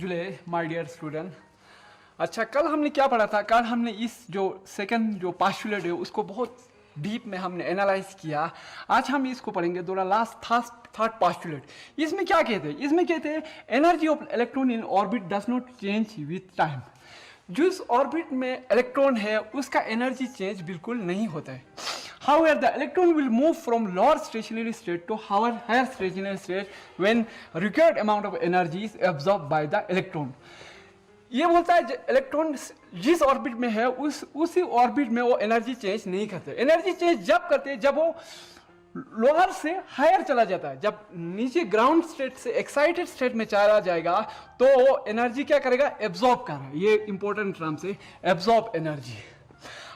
जुले my dear student. अच्छा, कल हमने क्या पढ़ा था? कल हमने इस जो सेकंड जो पास्टुलेट है उसको बहुत डीप में हमने एनालाइज किया। आज हम इसको पढ़ेंगे दोबारा, लास्ट थर्ड पास्टुलेट। इसमें क्या कहते हैं? इसमें कहते हैं energy of electron in orbit does not change with time. जिस ऑर्बिट में इलेक्ट्रॉन है उसका एनर्जी चेंज बिल्कुल नहीं होता है। However, the electron will move from lower stationary state to higher stationary state when required amount of energy is absorbed by the electron. ये बोलता है इलेक्ट्रॉन जिस ऑर्बिट में है उसी ऑर्बिट में वो एनर्जी चेंज नहीं करते। एनर्जी चेंज जब करते हैं जब वो लोअर से हायर चला जाता है। जब नीचे ग्राउंड स्टेट से एक्साइटेड स्टेट में चला जाएगा तो वो एनर्जी क्या करेगा? एब्जॉर्ब कर रहा है। ये इंपॉर्टेंट टर्म से एब्जॉर्ब एनर्जी।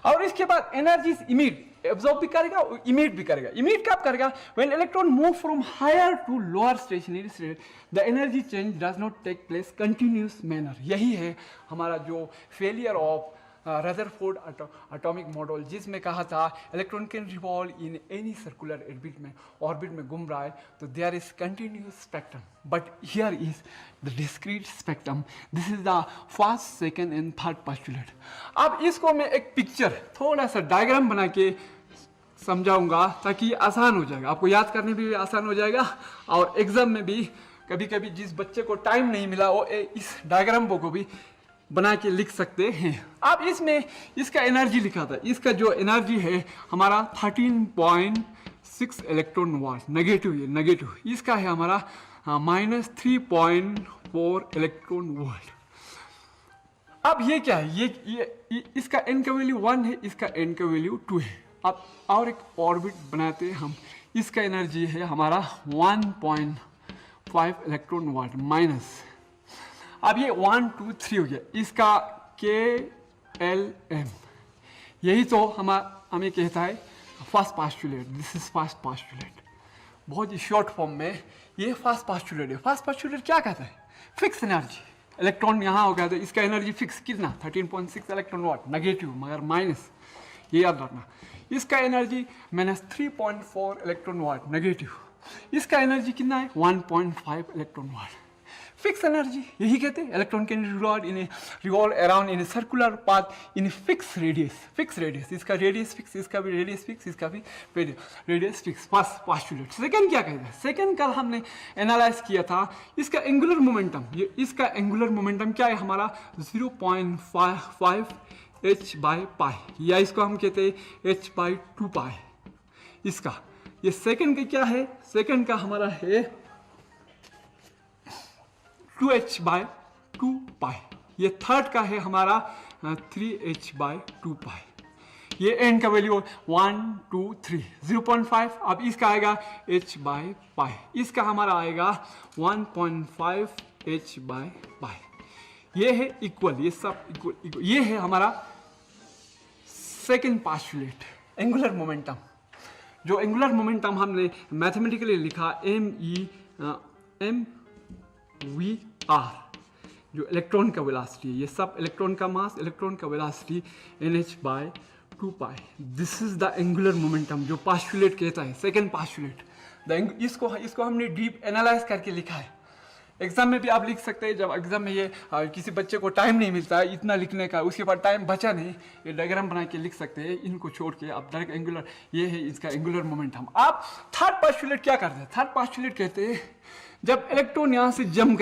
और इसके बाद एनर्जी इमिट, एब्जॉर्ब भी करेगा और इमिट भी करेगा। इमिट कब करेगा? When electron move from higher to lower stationary state the energy change does not take place continuous manner. यही है हमारा जो failure of Rutherford atomic model, जिसमें कहा था electron can revolve in any circular orbit में घूम रहा है तो there is continuous spectrum, but here is the discrete spectrum. This is the first, second and third postulate. अब इसको मैं एक पिक्चर, थोड़ा सा डायग्राम बना के समझाऊंगा ताकि आसान हो जाएगा, आपको याद करने भी आसान हो जाएगा और एग्जाम में भी कभी कभी जिस बच्चे को टाइम नहीं मिला वो इस डायग्राम को भी बना के लिख सकते हैं। अब इसमें इसका एनर्जी लिखा था। इसका जो एनर्जी है हमारा 13.6 इलेक्ट्रॉन वोल्ट, नेगेटिव है, नेगेटिव। इसका है हमारा -3.4 इलेक्ट्रॉन वोल्ट। अब ये क्या है? ये इसका n का वैल्यू 1 है, इसका n का वैल्यू 2 है। अब और एक ऑर्बिट बनाते हैं हम। इसका एनर्जी है हमारा 1.5 इलेक्ट्रॉन वोल्ट माइनस। अब ये 1 2 3 हो गया। इसका KLM, यही तो हमें कहता है first postulate. This is first postulate. बहुत ही शॉर्ट फॉर्म में ये फर्स्ट पास्टुलेट है। फर्स्ट पास्टुलेट क्या कहता है? Fix energy. इलेक्ट्रॉन यहाँ हो गया तो इसका एनर्जी फिक्स कितना? 13.6 इलेक्ट्रॉन वोल्ट, नेगेटिव मगर माइनस, ये याद रखना। इसका एनर्जी -3.4 इलेक्ट्रॉन वोल्ट, नेगेटिव। इसका एनर्जी कितना है? 1.5 इलेक्ट्रॉन वोल्ट। फिक्स एनर्जी, यही कहते हैं electron can revolve around in a circular path in fix radius. Fix radius, इसका रेडियस फिक्स, इसका भी रेडियस फिक्स, इसका भी radius fix. First postulate. Second क्या कहते हैं? सेकंड कल हमने एनालाइज किया था इसका एंगुलर मोमेंटम। ये इसका एंगुलर मोमेंटम क्या है हमारा? 0.5 h/π, या इसको हम कहते हैं h/2π। इसका ये सेकंड का क्या है? सेकंड का हमारा है 2h/2π। ये थर्ड का है हमारा 3h/2π। ये n का वैल्यू 1 2 3 0.5। अब इसका आएगा h/π। इसका हमारा आएगा 1.5 h/π। ये है इक्वल, ये सब इक्वल। ये है हमारा सेकेंड पास्टुलेट, एंगुलर मोमेंटम। जो एंगुलर मोमेंटम हमने मैथमेटिकली लिखा mv/r, जो इलेक्ट्रॉन का वेलोसिटी है। ये सब इलेक्ट्रॉन का मास, इलेक्ट्रॉन का velocity nh/2π। This is the angular momentum जो पास्टुलेट कहता है, सेकेंड पास्टुलेट। इसको हमने डीप एनालाइज करके लिखा है। एग्जाम में भी आप लिख सकते हैं। जब एग्जाम में ये किसी बच्चे को टाइम नहीं मिलता है इतना लिखने का, उसके बाद टाइम बचा नहीं, ये डायग्राम बना के लिख सकते हैं। इनको छोड़ के आप डायरेक्ट एंगुलर, ये है इसका एंगुलर मोमेंटम। आप थर्ड पास्टुलेट क्या करते हैं? थर्ड पास्टुलेट कहते हैं जब इलेक्ट्रॉन यहाँ से जंप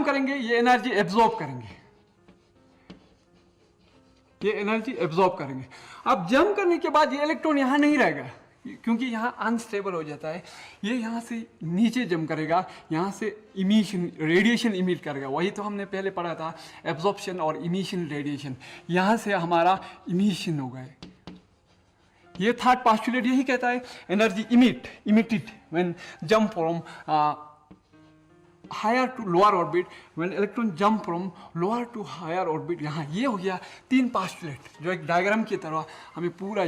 करेंगे ये एनर्जी एब्जॉर्ब करेंगे, ये एनर्जी एब्जॉर्ब करेंगे। अब जंप करने के बाद ये इलेक्ट्रॉन यहाँ नहीं रहेगा क्योंकि यहाँ अनस्टेबल हो जाता है। ये यहाँ से नीचे जंप करेगा, यहाँ से इमिशन, रेडिएशन इमिट करेगा। वही तो हमने पहले पढ़ा था, एब्जॉर्प्शन और इमिशन, रेडिएशन। यहाँ से हमारा इमिशन हो गए। ये थर्ड पास्टुलेट यही कहता है energy emitted when jump from higher to lower orbit, when electron jump from lower to higher orbit. यहाँ ये हो गया तीन पास्टुलेट जो एक डायग्राम की तरह हमें पूरा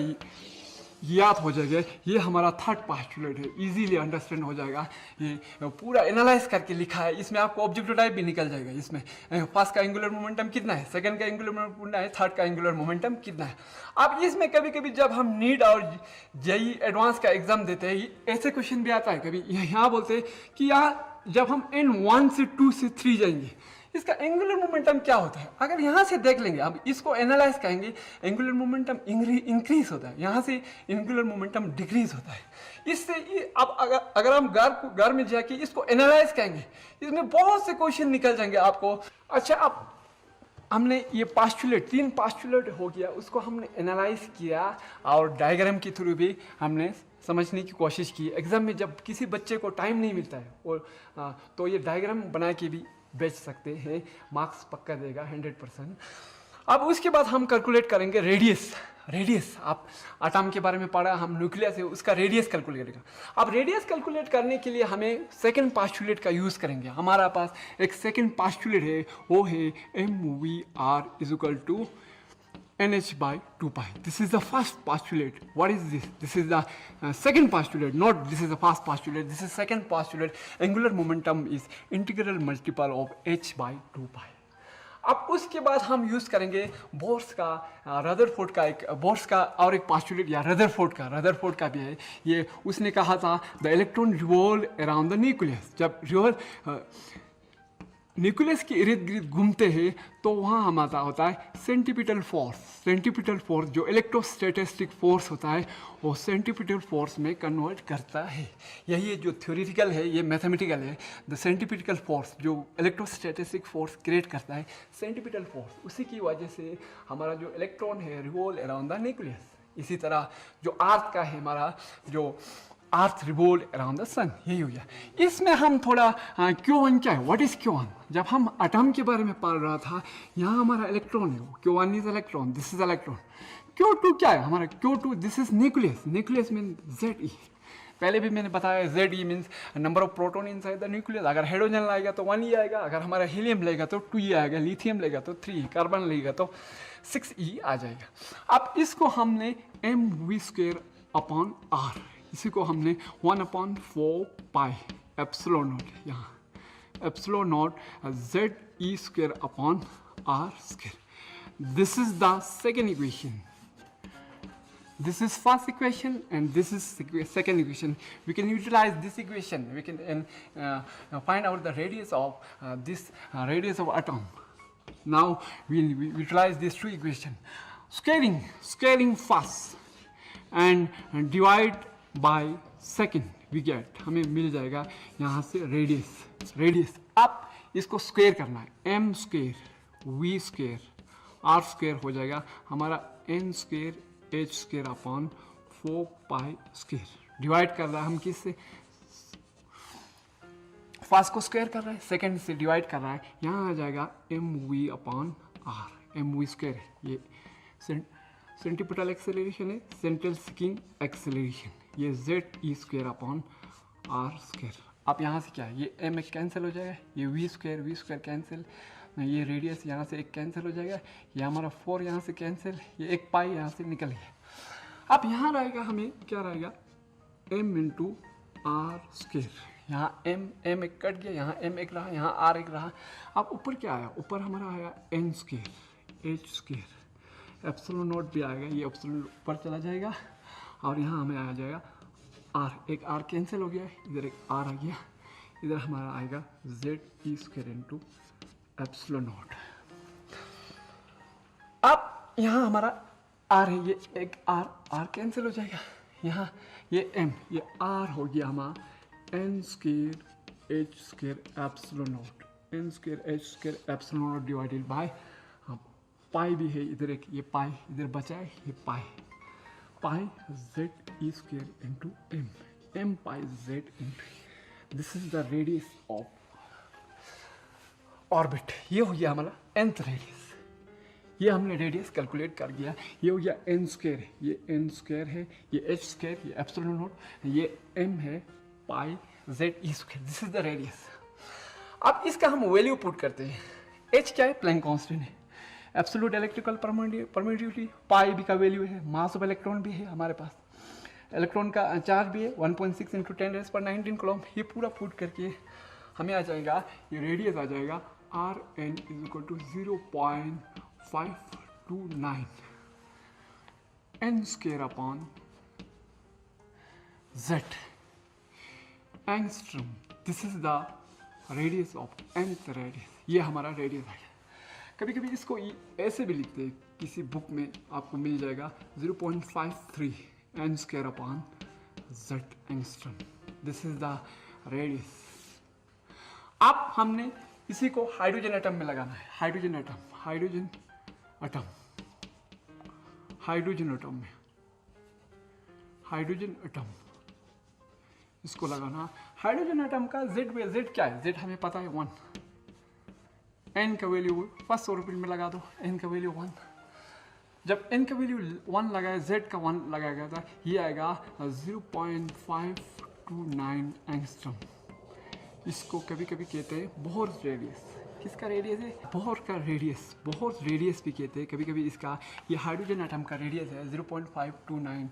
याद हो जाएगा। ये हमारा थर्ड पास्टुलेट है, इजीली अंडरस्टैंड हो जाएगा। ये पूरा एनालाइज करके लिखा है। इसमें आपको ऑब्जेक्टिव टाइप भी निकल जाएगा। इसमें फर्स्ट का एंगुलर मोमेंटम कितना है, सेकंड का एंगुलर मोमेंटम कितना है, थर्ड का एंगुलर मोमेंटम कितना है। अब इसमें कभी कभी जब हम नीट और जेईई एडवांस का एग्जाम देते हैं ऐसे क्वेश्चन भी आता है। कभी यहाँ बोलते हैं कि यहाँ जब हम n 1 से 2 से 3 जाएंगे, इसका एंगुलर मोमेंटम क्या होता है? अगर यहाँ से देख लेंगे, हम इसको एनालाइज करेंगे, एंगुलर मोमेंटम इंक्रीज होता है, यहाँ से एंगुलर मोमेंटम डिक्रीज होता है। इससे अब अगर हम घर में जाके इसको एनालाइज करेंगे, इसमें बहुत से क्वेश्चन निकल जाएंगे आपको। अच्छा, अब हमने ये पास्टुलेट, 3 पास्टुलेट हो गया, उसको हमने एनालाइज किया और डायग्राम के थ्रू भी हमने समझने की कोशिश की। एग्जाम में जब किसी बच्चे को टाइम नहीं मिलता है और तो ये डायग्राम बना के भी बेच सकते हैं, मार्क्स पक्का देगा 100%। अब उसके बाद हम कैलकुलेट करेंगे रेडियस। आप एटम के बारे में पढ़ा, हम न्यूक्लियस है उसका रेडियस कैलकुलेट करेंगे। अब रेडियस कैलकुलेट करने के लिए हमें सेकंड पास्टुलेट का यूज़ करेंगे। हमारा पास एक सेकंड पास्टुलेट है, वो है MVR = NH/2π. This is the first postulate. What is this? This is the second postulate. Not this is the first postulate. This is second postulate. Angular momentum is integral multiple of h/2π. अब उसके बाद हम use करेंगे bourse का, Rutherford का एक, bourse का और एक पास्टुलेट या रदरफोर्ड का भी है। ये उसने कहा था the electron revolve around the nucleus. जब न्यूक्लियस के इर्द गिर्द घूमते हैं तो वहाँ हमारा होता है सेंटीपिटल फोर्स जो इलेक्ट्रोस्टैटिस्टिक फोर्स होता है वो सेंटीपिटल फोर्स में कन्वर्ट करता है। यही जो थ्योरेटिकल है, ये मैथमेटिकल है। द सेंटीपिटल फोर्स जो इलेक्ट्रोस्टैटिस्टिक फोर्स क्रिएट करता है, सेंटीपिटल फोर्स, उसी की वजह से हमारा जो इलेक्ट्रॉन है रिवॉल्व अराउंड द न्यूक्लियस। इसी तरह जो अर्थ का है, हमारा जो अर्थ रिवॉल्व अराउंड द सन, यही हो गया। इसमें हम थोड़ा Q1 क्या है, व्हाट इज Q1? जब हम एटम के बारे में पढ़ रहा था, यहाँ हमारा इलेक्ट्रॉन है, Q1 is electron, this is electron. Q2 क्या है हमारा? Q2 this is nucleus mean Ze। पहले भी मैंने बताया Ze means number of proton inside the nucleus. अगर हाइड्रोजन लाएगा तो 1e आएगा, अगर हमारा हीलियम लेगा तो 2e आएगा, लिथियम लेगा तो 3e, कार्बन लेगा तो 6e आ जाएगा। अब इसको हमने mv²/r, इसी को हमने 1/4π एप्सिलॉन नॉट, यहाँ epsilon not Ze²/r²। This is the second equation, this is first equation and this is second equation. We can utilize this equation, we can find out the radius of this radius of atom. Now we utilize these two equations. Scaling first and divide by second, we get, हमें मिल जाएगा यहाँ से radius. अब इसको square करना है, m² v² r² हो जाएगा हमारा n² h²/4π²। डिवाइड कर रहा है हम किससे? फर्स्ट को स्क्वायर कर रहा है, सेकंड से डिवाइड कर रहा है, यहाँ आ जाएगा mv/r, mv²। ये सेंटीपिटल एक्सेलरेशन है, सेंट्रल स्किंग एक्सेलरेशन, ये Ze²/r²। अब यहाँ से क्या है, ये m कैंसिल हो जाएगा, ये v² कैंसिल, ये रेडियस यहाँ से एक कैंसिल हो जाएगा, ये हमारा 4 यहाँ से कैंसिल, ये एक पाई यहाँ से निकल गया। अब यहाँ रहेगा हमें क्या रहेगा, m × r²। यहाँ m एक कट गया, यहाँ m एक रहा, यहाँ r एक रहा। अब ऊपर क्या आया, ऊपर हमारा आया n² h², एप्सिलॉन नॉट भी आएगा, ये एप्सिलॉन ऊपर चला जाएगा और यहाँ हमें आ जाएगा r, एक r कैंसिल हो गया, इधर एक r आ गया, इधर हमारा आएगा Ze² × एप्सिलॉन नॉट। अब यहाँ हमारा r है, ये एक r कैंसिल हो जाएगा, यहाँ ये m, ये r हो गया हमारा n² h² epsilon not, n² h² epsilon not divided by pi भी है, इधर एक ये पाई इधर बचा है, ये पाई Ze² × m pi Z × this is the radius of orbit. ये हो गया हमारा nth रेडियस, ये हमने रेडियस कैलकुलेट कर दिया। ये हो गया n², ये n² है, ये h², ये एप्सिलॉन नॉट, ये m है पाई Ze², this is the radius. अब इसका हम वैल्यू पुट करते हैं। h क्या है, प्लैंक कांस्टेंट है, एब्सोल्यूट इलेक्ट्रिकल परमिटिविटी पाई भी का वैल्यू है, मास ऑफ इलेक्ट्रॉन भी है हमारे पास, इलेक्ट्रॉन का चार्ज भी है 1.6 × 10⁹ कूलम। ये पूरा पुट करके हमें आ जाएगा, ये रेडियस आ जाएगा Rn = 0.529 n²/z angstrom. This is the radius of nth radius, ये हमारा रेडियस है। कभी कभी इसको ऐसे भी लिखते हैं, किसी बुक में आपको मिल जाएगा 0.53 n square upon z angstrom, this is the radius. अब हमने इसी को हाइड्रोजन एटम में लगाना है, hydrogen atom, hydrogen atom, hydrogen atom में, हाइड्रोजन एटम इसको लगाना। हाइड्रोजन एटम का जेड क्या है, जेड हमें पता है 1, n का वैल्यू फर्स्ट ऑर्बिट में लगा दो, n का वैल्यू 1। जब n का वैल्यू 1 लगाया, z का 1 लगाया गया था, ये आएगा 0.529 एंगस्ट्रम। इसको कभी कभी कहते हैं बोहर रेडियस। किसका रेडियस है? बोहर का रेडियस, बोहर रेडियस भी कहते हैं कभी कभी इसका। ये हाइड्रोजन एटम का रेडियस है 0.529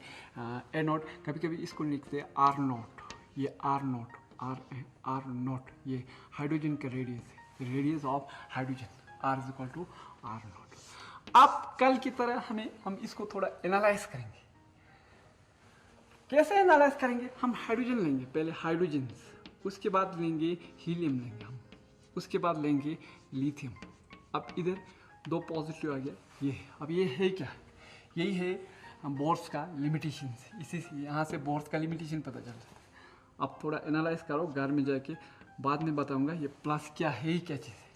ए नॉट, कभी कभी इसको लिखते हैं आर नॉट, ये आर नॉट, आर नॉट, ये हाइड्रोजन का रेडियस है, radius of hydrogen, R is equal to R naught. अब कल की तरह हम इसको थोड़ा एनालाइज करेंगे। कैसे एनालाइज करेंगे? हम हाइड्रोजन लेंगे, पहले हाइड्रोजन, उसके बाद लेंगे हीलियम लेंगे हम, उसके बाद लेंगे लिथियम। अब इधर 2 पॉजिटिव आ गया, ये अब ये है क्या? यही है बोर्स का लिमिटेशन, इसी से यहाँ से बोर्स का लिमिटेशन पता चल जाता है। अब थोड़ा एनालाइज करो घर में जाके, बाद में बताऊंगा ये प्लस क्या है, क्या चीज़ है।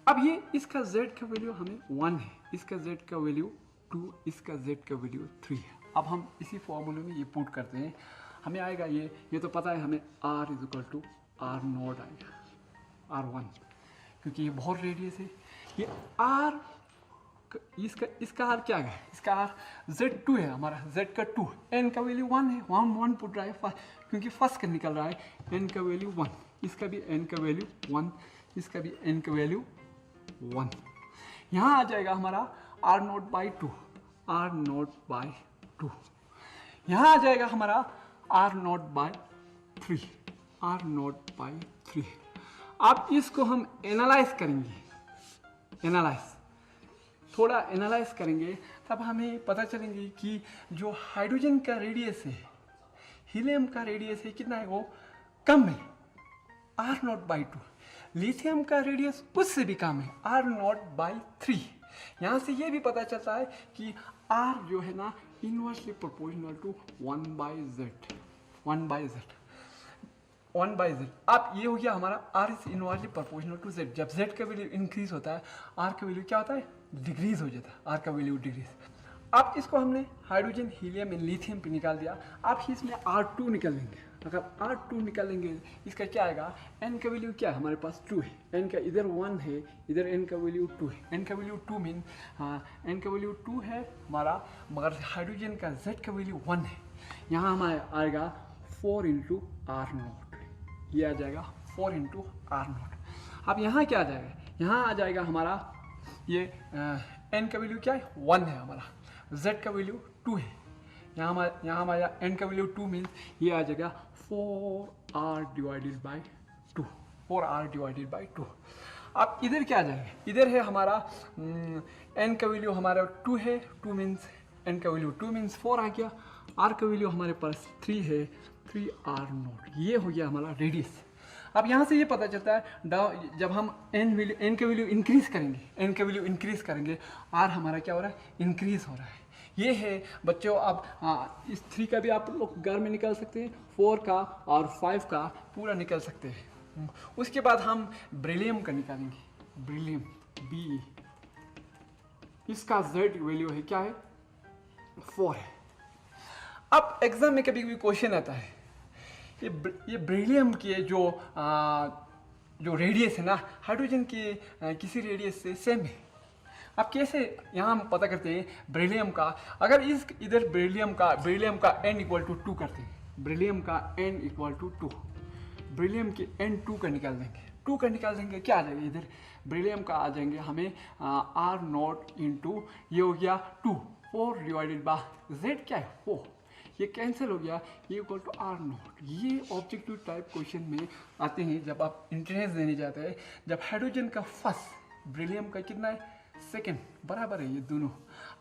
अब ये इसका z का वैल्यू हमें 1 है, इसका z का वैल्यू 2, इसका z का वैल्यू 3 है। अब हम इसी फॉर्मूले में ये पुट करते हैं, हमें आएगा ये तो पता है हमें r is equal to R naught आएगा, r1, क्योंकि ये बहुत रेडियस है। ये r इसका r क्या है? इसका r z2 है, हमारा z का 2, n का वैल्यू 1 है, 1 पुट रहा है क्योंकि फर्स्ट का निकल रहा है, n का वैल्यू 1, इसका भी n का वैल्यू 1, इसका भी n का वैल्यू 1। यहाँ आ जाएगा हमारा r not by 2, r not by 2। यहाँ आ जाएगा हमारा r not by 3, r not by 3। अब इसको हम एनालाइज करेंगे, थोड़ा एनालाइज करेंगे, तब हमें पता चलेंगे कि जो हाइड्रोजन का रेडियस है, हीलियम का रेडियस है कितना है, वो कम है, r नॉट बाई 2। लिथियम का रेडियस उससे भी कम है, r नॉट बाई 3। यहाँ से ये भी पता चलता है कि r जो है ना inversely proportional to 1 by z। अब ये हो गया हमारा r is inversely proportional to z। जब z का वैल्यू इंक्रीज होता है, r का वैल्यू क्या होता है? डिक्रीज हो जाता है, r का वैल्यू डिक्रीज। अब इसको हमने हाइड्रोजन, हीलियम एंड लिथियम पे निकाल दिया। अब इसमें R2 निकालेंगे। अगर R2 निकालेंगे, इसका क्या आएगा? n का वैल्यू क्या है? हमारे पास 2 है, n का इधर 1 है, इधर n का वैल्यू 2 है। n का वैल्यू 2 मीन n का वैल्यू 2 है हमारा, मगर हाइड्रोजन का z का वैल्यू 1 है। यहाँ हमारा आएगा 4 इंटू आर नॉट, ये आ जाएगा 4 इंटू आर नॉट। अब यहाँ क्या आ जाएगा? यहाँ आ जाएगा हमारा ये n का वैल्यू क्या है? 1 है हमारा, z का वैल्यू 2 है। यहाँ हमारा n का वैल्यू 2 मीन्स ये आ जाएगा 4r divided by 2, 4r divided by 2। अब इधर क्या आ जाएगा? इधर है हमारा n का वैल्यू हमारा 2 है, 2 मीन्स n का वैल्यू 2 मीन्स 4 आ गया। r का वैल्यू हमारे पास 3 है, 3r नॉट, ये हो गया हमारा रेडियस। अब यहाँ से ये पता चलता है जब हम n का वैल्यू इंक्रीज करेंगे, r हमारा क्या हो रहा है? इंक्रीज हो रहा है। ये है बच्चों। अब इस 3 का भी आप लोग घर में निकाल सकते हैं, 4 का और 5 का पूरा निकल सकते हैं। उसके बाद हम बेरिलियम का निकालेंगे, बेरिलियम B, इसका z वैल्यू है क्या है? 4 है। अब एग्जाम में कभी कभी क्वेश्चन आता है, ये बेरिलियम के जो रेडियस है ना, हाइड्रोजन के किसी रेडियस से सेम है। अब कैसे यहाँ हम पता करते हैं बेरिलियम का? अगर इधर बेरिलियम का n इक्वल टू 2 करते हैं, बेरिलियम का n इक्वल टू 2, बेरिलियम के n 2 का निकाल देंगे, क्या आ जाएगा? इधर बेरिलियम का आ जाएंगे हमें r नॉट इंटू ये हो गया 2, 4 डिवाइडेड बाय z क्या है? 4, ये कैंसिल हो गया, ये इक्वल टू r नॉट। ये ऑब्जेक्टिव टाइप क्वेश्चन में आते हैं जब आप एंट्रेंस देने जाते हैं। जब हाइड्रोजन का फर्स्ट, बेरिलियम का कितना है? सेकेंड, बराबर है ये दोनों।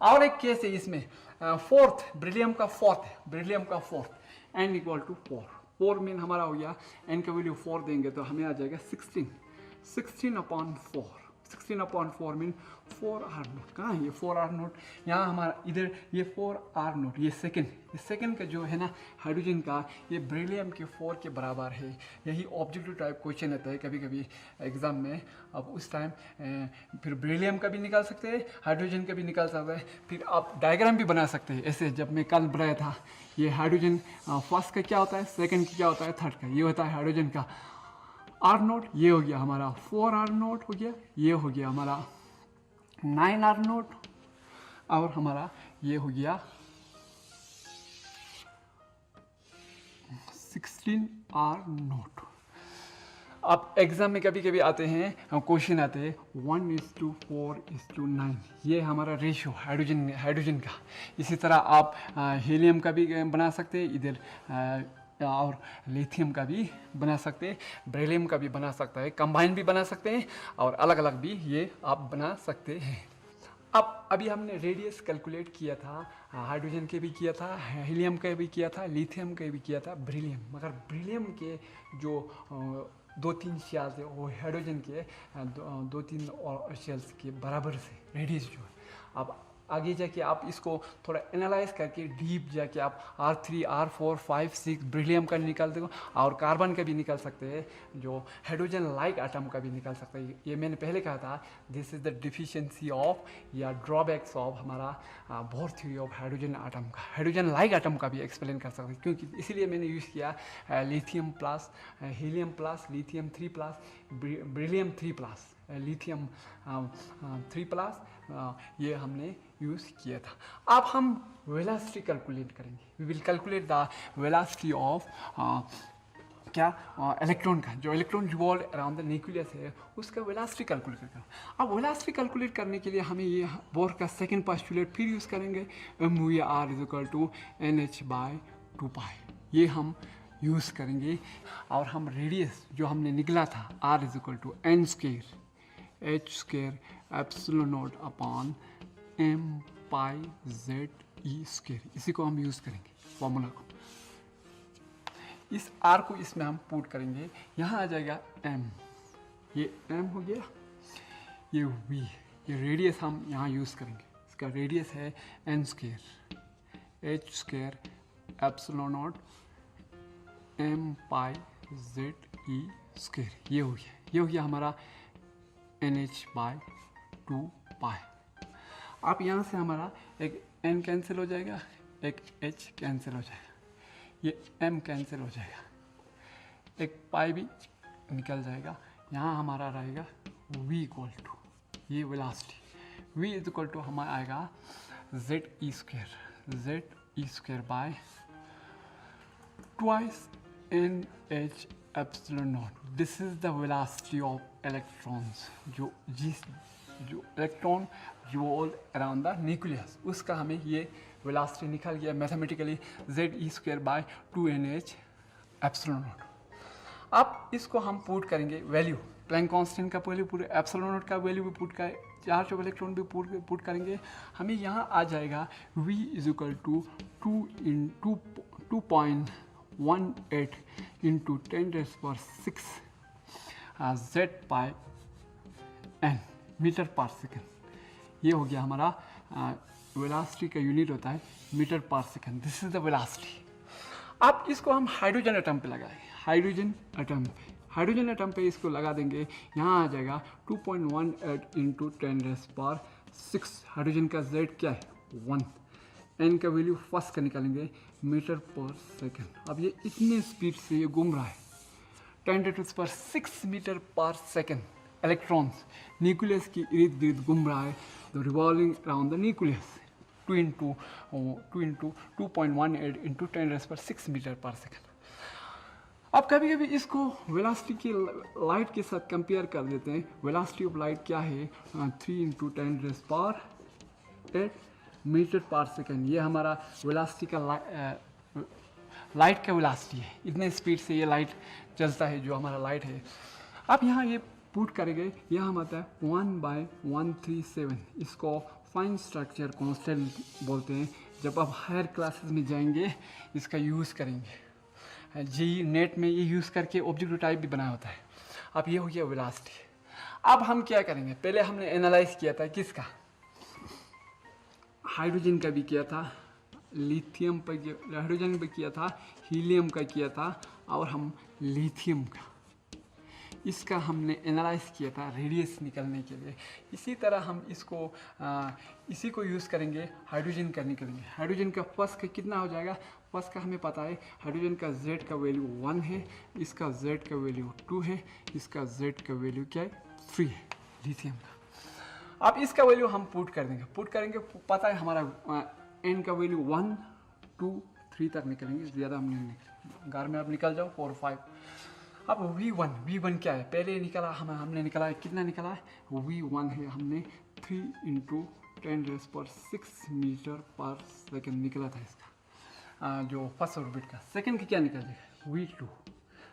और एक केस है इसमें, फोर्थ, बेरिलियम का fourth n equal to 4, 4 mean हमारा हो गया, n का वैल्यू 4 देंगे तो हमें आ जाएगा 16 अपॉन 4 मीन 4r नोट। कहाँ है ये 4r नोट? यहाँ हमारा इधर ये 4r नोट, ये सेकंड का जो है ना हाइड्रोजन का, ये बेरिलियम के 4 के बराबर है। यही ऑब्जेक्टिव टाइप क्वेश्चन आता है कभी कभी एग्जाम में। अब उस टाइम फिर बेरिलियम का भी निकाल सकते हैं, हाइड्रोजन का भी निकाल सकते हैं, फिर आप डायग्राम भी बना सकते हैं। ऐसे जब मैं कल बनाया था, ये हाइड्रोजन फर्स्ट का क्या होता है, सेकेंड का क्या होता है, थर्ड का, ये होता है हाइड्रोजन का आर नोट। ये हो गया हमारा 4r नोट हो गया, ये हो गया हमारा 9r नोट, और हमारा ये हो गया 16r नोट। अब एग्जाम में कभी कभी आते हैं क्वेश्चन आते हैं 1:4:9, ये हमारा रेशियो हाइड्रोजन का। इसी तरह आप हीलियम का भी बना सकते हैं इधर, और लिथियम का भी बना सकते हैं, बेरिलियम का भी बना सकता है, कंबाइन भी बना सकते हैं, और अलग अलग भी ये आप बना सकते हैं। अब अभी हमने रेडियस कैलकुलेट किया था, हाइड्रोजन के भी किया था, हीलियम का भी किया था, लिथियम का भी किया था, बेरिलियम। मगर बेरिलियम के जो 2-3 शेल्स है वो हाइड्रोजन के 2-3 और शेल्स के बराबर से रेडियस जो है। अब आगे जाके आप इसको थोड़ा एनालाइज करके डीप जाके आप R3, R4, 5, 6 बेरिलियम का निकाल दो, और कार्बन का भी निकाल सकते हैं, जो हाइड्रोजन लाइक एटम का भी निकाल सकते हैं। ये मैंने पहले कहा था, this is the deficiency of या ड्रॉबैक्स ऑफ हमारा bore theory of hydrogen atom का। हाइड्रोजन लाइक एटम का भी एक्सप्लेन कर सकते हैं, क्योंकि इसीलिए मैंने यूज़ किया lithium plus, helium plus, lithium 3 plus, beryllium 3 plus, lithium 3 plus, ये हमने यूज़ किया था। अब हम वेलोसिटी कैलकुलेट करेंगे। We will calculate the velocity of electron का। जो electron revolve around the nucleus है उसका वेलोसिटी कैलकुलेट करना। अब वेलोसिटी कैलकुलेट करने के लिए हमें ये बोर का सेकंड पोस्टुलेट फिर यूज़ करेंगे, mv r = nh/2π। ये हम यूज़ करेंगे, और हम रेडियस जो हमने निकला था r = n² h² ε0/m π/z/e², इसी को हम यूज़ करेंगे फॉर्मूला को। इस r को इसमें हम पुट करेंगे, यहाँ आ जाएगा m, ये m हो गया, ये v, ये रेडियस हम यहाँ यूज़ करेंगे। इसका रेडियस है n² h² ε0/m π/z/e²। ये हो गया हमारा nh/2π। अब यहाँ से हमारा एक n कैंसिल हो जाएगा, एक h कैंसिल हो जाएगा, ये m कैंसिल हो जाएगा, एक पाई भी निकल जाएगा। यहाँ हमारा रहेगा v = ये वेलोसिटी, v = हमारा आएगा z/e² twice nh epsilon0। This is the velocity of electrons. जो electron revolve around the nucleus, उसका हमें ये वेलोसिटी निकल गया मैथमेटिकली, z/e² 2nh epsilon0। अब इसको हम पुट करेंगे वैल्यू, प्लैंक कांस्टेंट का वैल्यू पूरे, epsilon0 का वैल्यू भी पुट कर, चार्ज ऑफ इलेक्ट्रॉन भी पुट करेंगे। हमें यहाँ आ जाएगा v = 2.18 into 10⁻⁶ z/n मीटर पर सेकेंड। ये हो गया हमारा वेलोसिटी का यूनिट होता है मीटर पर second. This is the velocity. अब इसको हम हाइड्रोजन एटम पे लगाएंगे, हाइड्रोजन एटम पे इसको लगा देंगे। यहाँ आ जाएगा 2.18 into 10⁻⁶। हाइड्रोजन का z क्या है 1, n का वैल्यू फर्स्ट का निकालेंगे मीटर पर सेकेंड। अब ये इतने स्पीड से ये घूम रहा है, 10⁻⁶ मीटर पर सेकेंड। इलेक्ट्रॉन्स न्यूक्लियस की इर्द गिर्द घूम रहा है, the revolving around the nucleus 2.18 into 10⁻⁶ metre पर सेकेंड। अब कभी कभी इसको वेलोसिटी की लाइट के साथ कंपेयर कर देते हैं। वेलोसिटी ऑफ लाइट क्या है 3 × 10⁸ मीटर पर सेकेंड। ये हमारा वेलोसिटी का लाइट का वेलोसिटी है, इतने स्पीड से ये लाइट चलता है जो हमारा लाइट है। अब यहाँ ये पुट करेंगे, यहाँ हम आता है 1/137। इसको फाइन स्ट्रक्चर कांस्टेंट बोलते हैं। जब आप हायर क्लासेस में जाएंगे इसका यूज़ करेंगे। जी नेट में ये यूज़ करके ऑब्जेक्टिव टाइप भी बनाया होता है। अब ये हो गया वेलोसिटी। अब हम क्या करेंगे, पहले हमने एनालाइज किया था किसका, हाइड्रोजन का भी किया था, लिथियम पर हाइड्रोजन पर किया था, हीलियम का किया था, और हम लिथियम का इसका हमने एनालाइज किया था रेडियस निकलने के लिए। इसी तरह हम इसी को यूज़ करेंगे हाइड्रोजन का निकलेंगे। हाइड्रोजन का फर्स्ट का कितना हो जाएगा, फर्स्ट का हमें पता है हाइड्रोजन का Z का वैल्यू 1 है, इसका Z का वैल्यू 2 है, इसका Z का वैल्यू क्या है 3 है लिथियम का। अब इसका वैल्यू हम पुट कर देंगे, पुट करेंगे, पता है हमारा N का वैल्यू 1 2 3 तक निकलेंगे, ज़्यादा हम नहीं निकलेंगे, घर में आप निकल जाओ 4 5। अब V1 क्या है, पहले निकला हमने निकला है, कितना निकला है V1 है, हमने 3 × 10⁻⁶ मीटर पर सेकेंड निकला था इसका जो फर्स्ट ऑर्बिट का। सेकेंड की क्या निकल जाएगा V2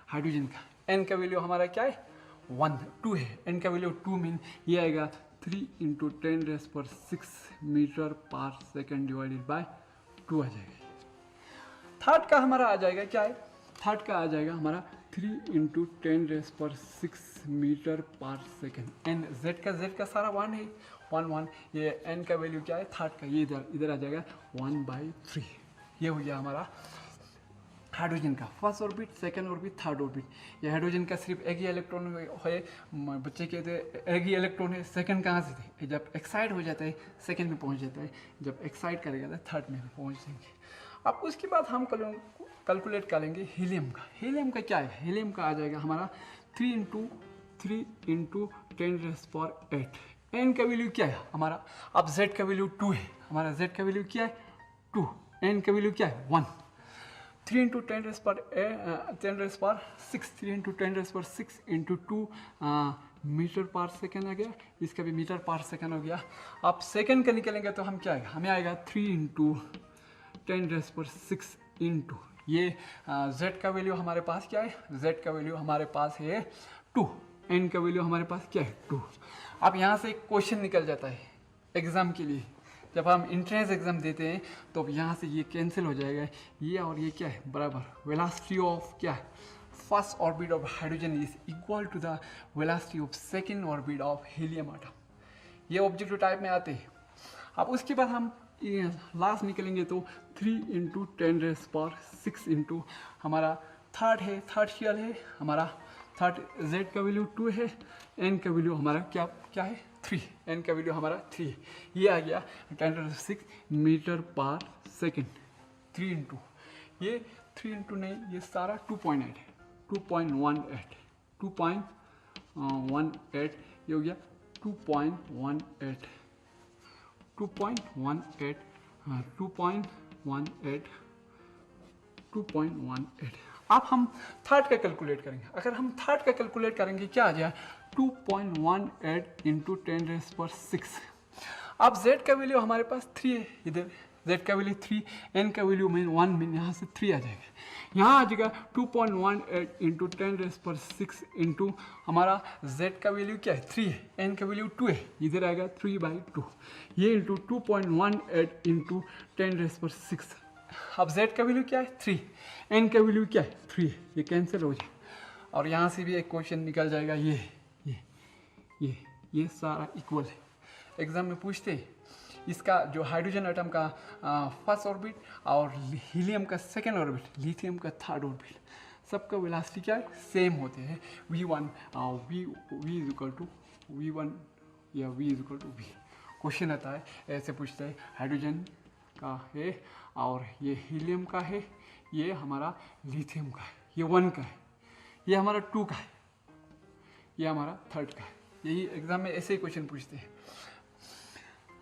हाइड्रोजन का। N का वैल्यू हमारा क्या है 2 है, N का वैल्यू 2 मीन ये आएगा 3 × 10⁻⁶ मीटर पर सेकेंड डिवाइडेड बाय 2 आ जाएगा। थर्ड का हमारा आ जाएगा क्या है, थर्ड का आ जाएगा हमारा 3 × 10⁻⁶ मीटर पर सेकेंड। एन Z का सारा 1 है, 1 ये N का वैल्यू क्या है थर्ड का, ये इधर आ जाएगा 1/3। ये हो गया हमारा हाइड्रोजन का first orbit, second orbit, third orbit. ये हाइड्रोजन का सिर्फ एक ही इलेक्ट्रॉन है, बच्चे कहते हैं एक ही इलेक्ट्रॉन है, सेकेंड कहाँ से थे, जब एक्साइड हो जाता है सेकेंड में पहुँच जाता है, जब एक्साइड करेगा तो थर्ड में पहुँच जाएंगे। अब उसके बाद हम कैलकुलेट करेंगे हीलियम का। हीलियम का क्या है, हीलियम का आ जाएगा हमारा 3 × 10⁸। N का वैल्यू क्या है हमारा, अब Z का वैल्यू 2 है, हमारा Z का वैल्यू क्या है 2, N का वैल्यू क्या है 1। 3 × 10⁻⁶, 3 × 10⁻⁶ × 2 मीटर पर सेकेंड आ गया, इसका भी मीटर पर सेकेंड हो गया। अब सेकेंड का निकलेंगे तो हम क्या आएगा, हमें आएगा 3 × 10⁻⁶ × ये Z का वैल्यू हमारे पास क्या है, Z का वैल्यू हमारे पास है 2, N का वैल्यू हमारे पास क्या है 2। अब यहाँ से एक क्वेश्चन निकल जाता है एग्ज़ाम के लिए, जब हम इंट्रेंस एग्ज़ाम देते हैं तो यहाँ से ये कैंसिल हो जाएगा, ये और ये क्या है बराबर, वेलोसिटी ऑफ क्या है first orbit of hydrogen is equal to the velocity of second orbit of helium atom. ये ऑब्जेक्टिव टाइप में आते हैं। अब उसके बाद हम लास्ट निकलेंगे तो 3 × 10⁻⁶ × हमारा थर्ड है, थर्ड शेल है हमारा, थर्ड Z का वैल्यू 2 है, N का वैल्यू हमारा क्या है 3, N का वैल्यू हमारा 3, ये आ गया 10⁻⁶ मीटर पर सेकेंड। 3 × ये 3 × नहीं, ये सारा 2.8 है, 2.18 ये हो गया 2.18 2.18। अब हम थर्ड का कैलकुलेट करेंगे। अगर हम थर्ड का कैलकुलेट करेंगे क्या आ जाए 2.18 × 10⁻⁶। अब Z का वैल्यू हमारे पास 3 है, इधर Z का वैल्यू 3, N का वैल्यू 1 में यहाँ से 3 आ जाएगा, यहाँ आ जाएगा 2.18 × 10⁻⁶ × हमारा Z का वैल्यू क्या है 3 है, N का वैल्यू 2 है, इधर आएगा 3/2, ये इंटू 2.18 × 10⁻⁶। अब Z का वैल्यू क्या है 3, N का वैल्यू क्या है 3, ये कैंसिल हो जाए और यहाँ से भी एक क्वेश्चन निकल जाएगा, ये सारा इक्वल है। एग्जाम में पूछते हैं इसका जो हाइड्रोजन एटम का फर्स्ट ऑर्बिट और हीलियम का सेकेंड ऑर्बिट, लिथियम का थर्ड ऑर्बिट, सबका वेलोसिटी क्या है सेम होते हैं v1 v1 या v v। क्वेश्चन आता है ऐसे पूछता है हाइड्रोजन का है और ये हीलियम का है, ये हमारा लिथियम का है, ये 1 का है, ये हमारा 2 का है, ये हमारा थर्ड का है। यही एग्जाम में ऐसे ही क्वेश्चन पूछते हैं।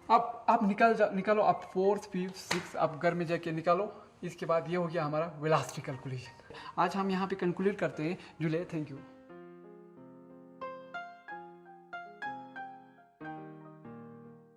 अब आप निकालो आप 4th 5th 6th आप घर में जाके निकालो। इसके बाद ये हो गया हमारा वेलोसिटी कैलकुलेशन। आज हम यहाँ पे कैलकुलेट करते हैं जुले। Thank you.